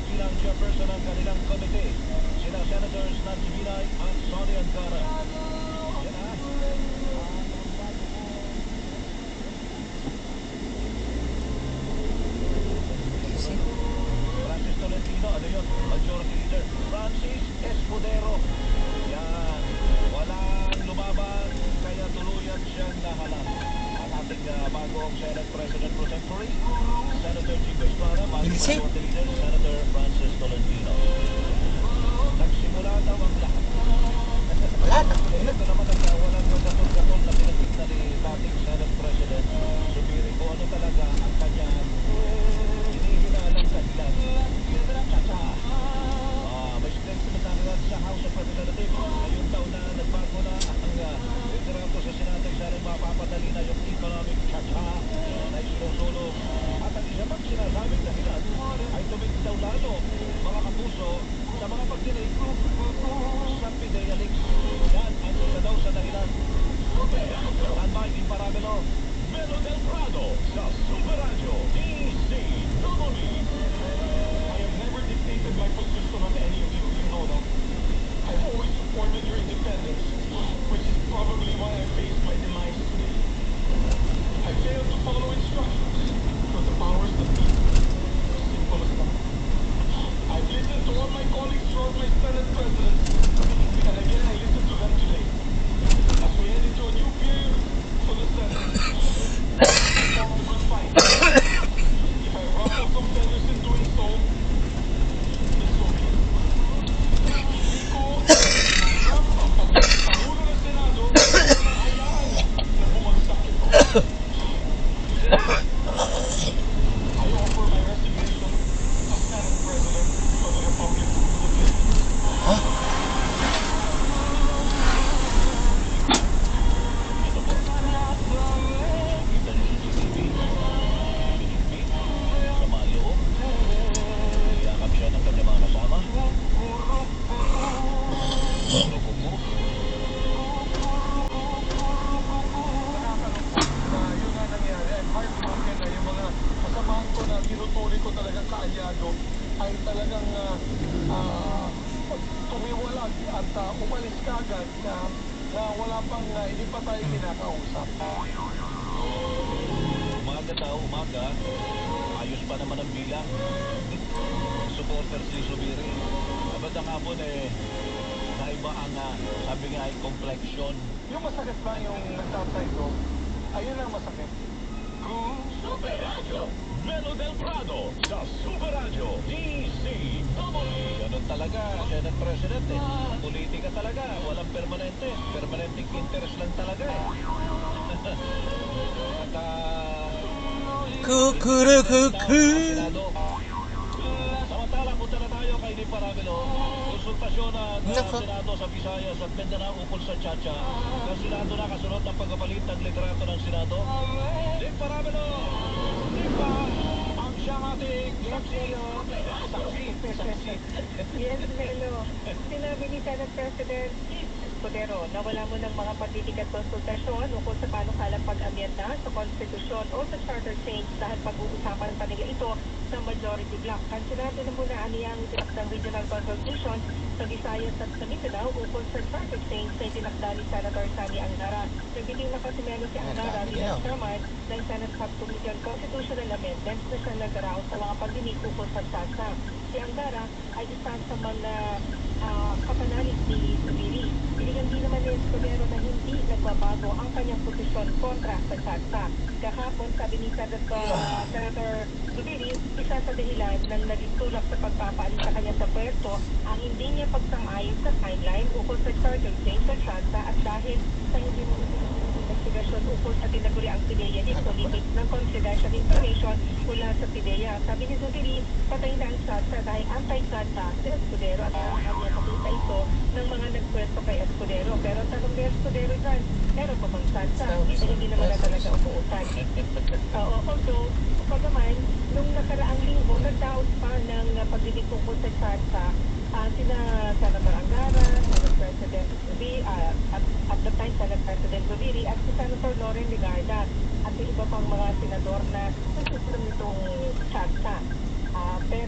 bilang chairperson ng kanilang komite, sina Senators Nancy Binay at Sonny Angara. Yan na. Francis Tolentino, ano yun? Majority Leader. Francis Escudero. Yan. Walang lumaban, kaya tuluyan siyang nahalal. Ang ating bagong Senate President Pro Tempore, Senator Chico Estrada, bagong Majority Leader, Senator Francis Tolentino. Nagsimula daw ang lahat. Wala na. Ito naman ang walang gatol-gatol na pinagkita ni dating Senate President Zubiri kung ano talaga ang kanyang hinihinalang dahilan. Chacha. May statement na sa House of Representatives. Ngayong taon na nagbago na ang literato sa Senado sana mapapadali na yung economic chacha na isinusulong. At ang isa pang sinasabing dahilan ay tumigil daw lalo mga kapuso sa mga pagdinig sa PIDEA Leaks. Yan ang isa daw sa dahilan. Standby in Parabelo. Melo del Prado sa Super Radio DC Domoli. I have never dictated my position on any of you, you know that. I've always supported your independence, which is probably why I faced my demise today. I failed to follow instructions from the powers that be. As simple as that. I've listened to all my colleagues throughout my Senate presidency, and again I listened to them today. As we head into a new period for the Senate, it's a good fight. If I ruffle some feathers in doing so, it's okay. Hindi ko ang Pangulo ng Senado hayaan na bumagsak ito. I offer my resignation as Senate President of the Republic of the Philippines. Ito po. Kita niyo sa CCTV. Binigpit. Sa maloob. Iyakap siya ng kanyang mga kasama. Puro kuko. Yun nga nangyari. I'm heartbroken na yung mga kasamahan ko na tinuturi ko talagang kaalyado ay talagang tumiwalag at umalis kagad na wala pang hindi pa tayo kinakausap. Umaga daw, umaga. Ayos pa naman ang bilang. Supporters ni Zubiri. Abad ang hapon naiba ang sabi nga ay complexion. Yung masakit ba yung nagtataydo? Ayun ang masakit. Super Radio. Melo del Prado sa Super Radio DC Domoli. Ganun talaga, Senate President Politika talaga, walang permanente. Permanenteng interest lang talaga At Kukurukuku. samantala, punta na tayo kay Nick Parabelo. Konsultasyon ng Nako. Senado sa Visayas at Mindanao ukol sa Chacha. Ang Senado na kasunod ng pagpapalit ng liderato ng Senado. Nick Parabelo! Nick pa! Ang siyang ating saksi. Saksi. Yes, Melo. Sinabi ni Senate President Escudero na wala mo ng mga pagtitikat konsultasyon ukol sa panukalang pag-amyenda sa konstitusyon o sa charter change dahil pag-uusapan pa nila ito sa majority block. Ang sinabi na muna aniyang tinakdang regional consultation sa Visayas at sa Mindanao ukol sa charter change na itinakda ni Senator Sonny Angara. Nagbiting na kasi Melo si Angara bilang chairman ng Senate Subcommittee on Constitutional Amendments na siya nag-around sa mga pagdinig ukol sa CHASA. Si Angara ay isa sa mga kapanalig ni Zubiri. Inigan din naman ni Escudero na hindi nagbabago ang kanyang posisyon kontra sa CHASA. Kahapon, sabi ni Senator Zubiri, isa sa dahilan ng naging tulak sa pagpapaalis sa kanya sa pwesto ang hindi niya pagsang-ayon sa timeline ukol sa charter change sa CHASA at dahil sa hindi investigasyon ukol sa tinaguriang PIDEA dito limit ng confidential information mula sa PIDEA. Sabi ni Zubiri, patay na ang CHASA dahil anti-CHASA si Escudero at kailangan niya makita ito ng mga nagpwesto kay Escudero. Pero tanong ni Escudero dyan, meron pa bang CHASA? Hindi naman na talaga umuutan. Although, pagaman, nung nakaraang linggo, nagdaos pa ng pagdidig tungkol sa CHASA sina Senator Angara, Senate President Zubiri, at the time Senate President Zubiri at si Senator Loren Legarda at yung iba pang mga senador na nagsusunod nitong CHASA. Pero